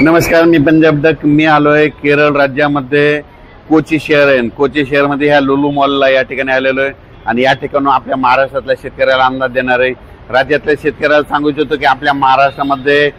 नमस्कार, मी पंजाब डक। मी आलोय केरळ राज्यामध्ये कोची शहर आहे। कोची शहरमध्ये ह्या लुलू मॉलला या ठिकाणी आलेलो आहे आणि या ठिकाणी आपल्या महाराष्ट्रातल्या शेतकऱ्याला अंदाज देणार आहे। राज्यातल्या शेतकऱ्याला सांगू इच्छितो की आपल्या महाराष्ट्रामध्ये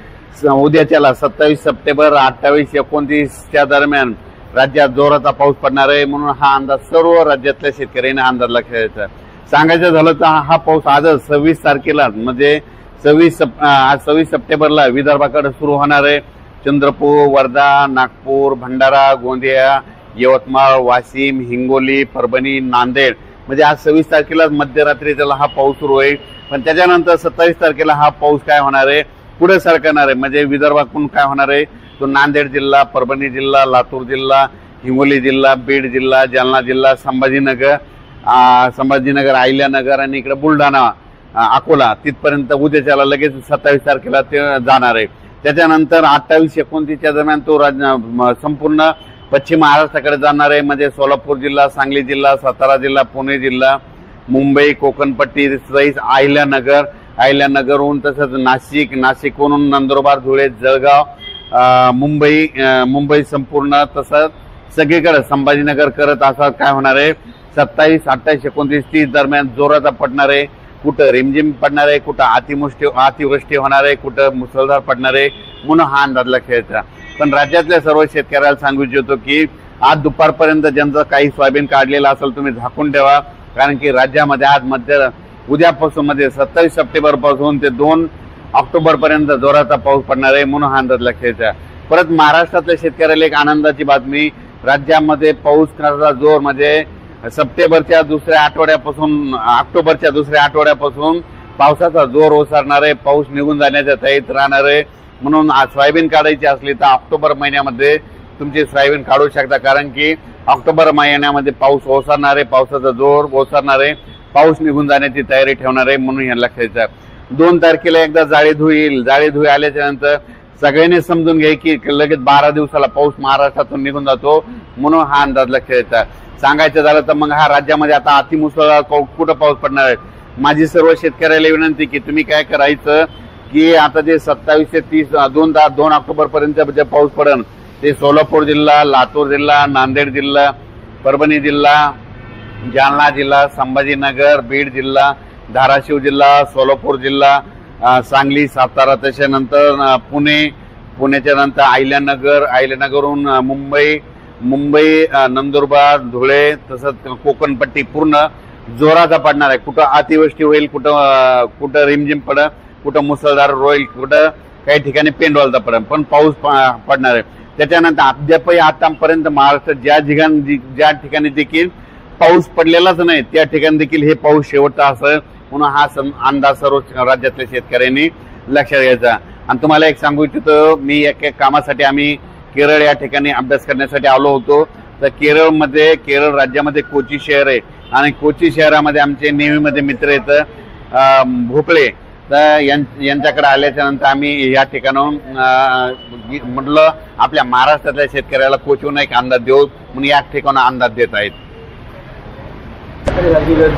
उद्याच्याला 27 सप्टेंबर 28 29च्या दरम्यान राज्यात जोराचा पाऊस पडणार आहे। म्हणून हा अंदाज सर्व राज्यातल्या शेतकऱ्यांनी अंदाज लक्षात घ्यायचा। सांगायचं झालं तर हा पाऊस आजच 26 तारखेला म्हणजे 26 सप्टेंबरला विदर्भाकडे सुरू होणार आहे। चंद्रपूर, वर्धा, नागपूर, भंडारा, गोंदिया, यवतमाळ, वाशिम, हिंगोली, परभणी, नांदेड म्हणजे आज 26 तारखेला मध्यरात्रीला हा पाऊस सुरू होईल। पण त्याच्यानंतर 27 तारखेला हा पाऊस काय होणार आहे, पुढे सरकणार आहे। म्हणजे विदर्भातून काय होणार आहे, तो नांदेड जिल्हा, परभणी जिल्हा, लातूर जिल्हा, हिंगोली जिल्हा, बीड जिल्हा, जालना जिल्हा, संभाजीनगर, अहिल्यानगर आणि इकडे बुलढाणा, अकोला तिथपर्यंत उद्याच्याला लगेच 27 तारखेला ते जाणार आहे। त्याच्यानंतर 28-29च्या दरम्यान तो संपूर्ण पश्चिम महाराष्ट्राकडे जाणार आहे। म्हणजे सोलापूर जिल्हा, सांगली जिल्हा, सातारा जिल्हा, पुणे जिल्हा, मुंबई, कोकणपट्टी, अहिल्यानगरहून तसंच नाशिकहून नंदुरबार, धुळे, जळगाव, मुंबई संपूर्ण तसंच सगळीकडे संभाजीनगर करत असं काय होणार आहे 27, 28, 29, 30 दरम्यान जोराचा पडणार आहे। कुठं रिमझिम पडणार आहे, कुठं अतिवृष्टी होणार आहे, कुठं मुसळधार पडणार आहे, म्हणून हा अंदाज लक्षात। पण राज्यातल्या सर्व शेतकऱ्याला सांगू इच्छितो की आज दुपारपर्यंत ज्यांचं काही सोयाबीन काढलेलं असेल तुम्ही झाकून ठेवा, कारण की राज्यामध्ये आज उद्यापासून म्हणजे 27 सप्टेंबर पासून ते 2 ऑक्टोबर पर्यंत जोराचा पाऊस पडणार आहे, म्हणून हा अंदाज लक्षात। परत महाराष्ट्रातल्या शेतकऱ्याला एक आनंदाची बातमी, राज्यामध्ये पाऊस करण्याचा जोर म्हणजे ऑक्टोबरच्या दुसऱ्या आठवड्यापासून पावसाचा जोर ओसरणार आहे। पाऊस निघून जाण्याच्या तयारीत राहणार आहे। म्हणून आज सोयाबीन काढायची असली तर ऑक्टोबर महिन्यामध्ये तुमची सोयाबीन काढू शकता, कारण की ऑक्टोबर महिन्यामध्ये पाऊस ओसरणार आहे, पावसाचा जोर ओसरणार आहे, पाऊस निघून जाण्याची तयारी ठेवणार आहे। म्हणून हे लक्षात 2 तारखेला एकदा जाळीधुई आल्याच्या नंतर सगळ्यांनी समजून घ्या की लगेच 12 दिवसाला पाऊस महाराष्ट्रातून निघून जातो, म्हणून हा अंदाज लक्षात। सांगायचं झालं तर मग हा राज्यामध्ये आता अतिमुसळधार कुठं पाऊस पडणार आहे। माझी सर्व शेतकऱ्याला विनंती की तुम्ही काय करायचं की आता जे 27 ते 30 2 ऑक्टोबर पर्यंत जे पाऊस पडेल ते सोलापूर जिल्हा, लातूर जिल्हा, नांदेड जिल्हा, परभणी जिल्हा, जालना जिल्हा, संभाजीनगर, बीड जिल्हा, धाराशिव जिल्हा, सोलापूर जिल्हा, सांगली, सातारा, त्याच्यानंतर पुण्याच्या नंतर अहिल्यानगरहून मुंबई, नंदुरबार, धुळे तसंच कोकणपट्टी पूर्ण जोराचा पडणार आहे। कुठं अतिवृष्टी होईल, कुठं रिमझिम पडेल, कुठं मुसळधार होईल, कुठं काही ठिकाणी पेंडवालता पडेल, पण पाऊस पडणार आहे। त्याच्यानंतर अद्यापही आतापर्यंत महाराष्ट्रात ज्या ठिकाणी देखील पाऊस पडलेलाच नाही त्या ठिकाणी देखील हे पाऊस शेवटचा असेल, म्हणून हा अंदाज सर्व राज्यातल्या शेतकऱ्यांनी लक्षात घ्यायचा। आणि तुम्हाला एक सांगू इच्छितो, मी एक कामासाठी आम्ही केरळ या ठिकाणी अभ्यास करण्यासाठी आलो होतो। तर केरळ राज्यामध्ये कोची शहर आहे आणि कोची शहरामध्ये आमचे नेव्हीमध्ये मित्र आहेत भोपळे, तर यांच्याकडे आल्याच्या नंतर आम्ही या ठिकाणाहून म्हटलं आपल्या महाराष्ट्रातल्या शेतकऱ्याला कोचीहून एक अंदाज देऊ, म्हणून या ठिकाणी अंदाज देत आहेत।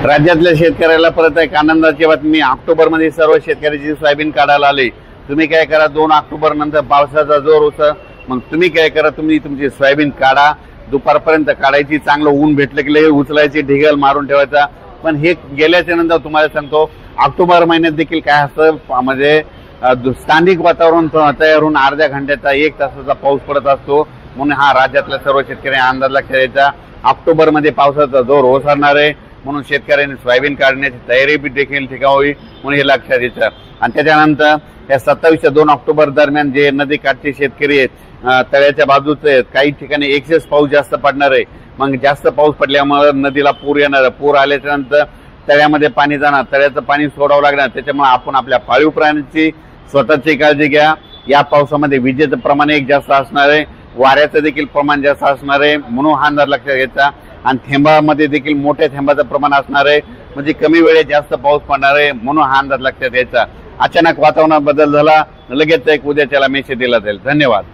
राज्यातल्या शेतकऱ्याला परत एक आनंदाची बातमी, ऑक्टोबरमध्ये सर्व शेतकऱ्याची सोयाबीन काढायला आले। तुम्ही काय करा, 2 ऑक्टोबर नंतर पावसाचा जोर होता, मग तुम्ही काय करा, तुम्ही तुमची सोयाबीन काढा, दुपारपर्यंत काढायची, चांगलं ऊन भेटलं की उचलायची, ढिगल मारून ठेवायचा। पण हे गेल्याच्या नंतर तुम्हाला सांगतो ऑक्टोबर महिन्यात देखील काय असतं म्हणजे स्थानिक वातावरण तयार होऊन अर्ध्या घंट्याचा 1 तासाचा पाऊस पडत असतो। म्हणून हा राज्यातल्या सर्व शेतकऱ्यांनी अंदाज लक्षात द्यायचा, ऑक्टोबरमध्ये पावसाचा जोर ओसरणार आहे, म्हणून शेतकऱ्यांनी सोयाबीन काढण्याची तयारी देखील ठिकाणी म्हणून हे लक्षात द्यायचं। आणि त्याच्यानंतर या 27 ते 2 ऑक्टोबर दरम्यान जे नदीकाठचे शेतकरी आहेत, तळ्याच्या बाजूचे आहेत, काही ठिकाणी एक्सेस पाऊस जास्त पडणार आहे। मग जास्त पाऊस पडल्यामुळे नदीला पूर येणार, पूर आल्याच्या नंतर तळ्यामध्ये पाणी जाणार, तळ्याचं पाणी सोडावं लागणार। त्याच्यामुळे आपण आपल्या पाळीव प्राण्यांची स्वतःची काळजी घ्या। या पावसामध्ये विजेचं प्रमाण एक जास्त असणार आहे, वाऱ्याचं देखील प्रमाण जास्त असणार आहे, म्हणून हा अंदाज लक्षात घ्यायचा। आणि थेंबामध्ये देखील मोठ्या थेंबाचं प्रमाण असणार आहे, म्हणजे कमी वेळेत जास्त पाऊस पडणार आहे, म्हणून हा अंदाज लक्षात घ्यायचा। अचानक वातावरणात बदल झाला लगेच एक उद्याच्याला मेसेज दिला जाईल। धन्यवाद।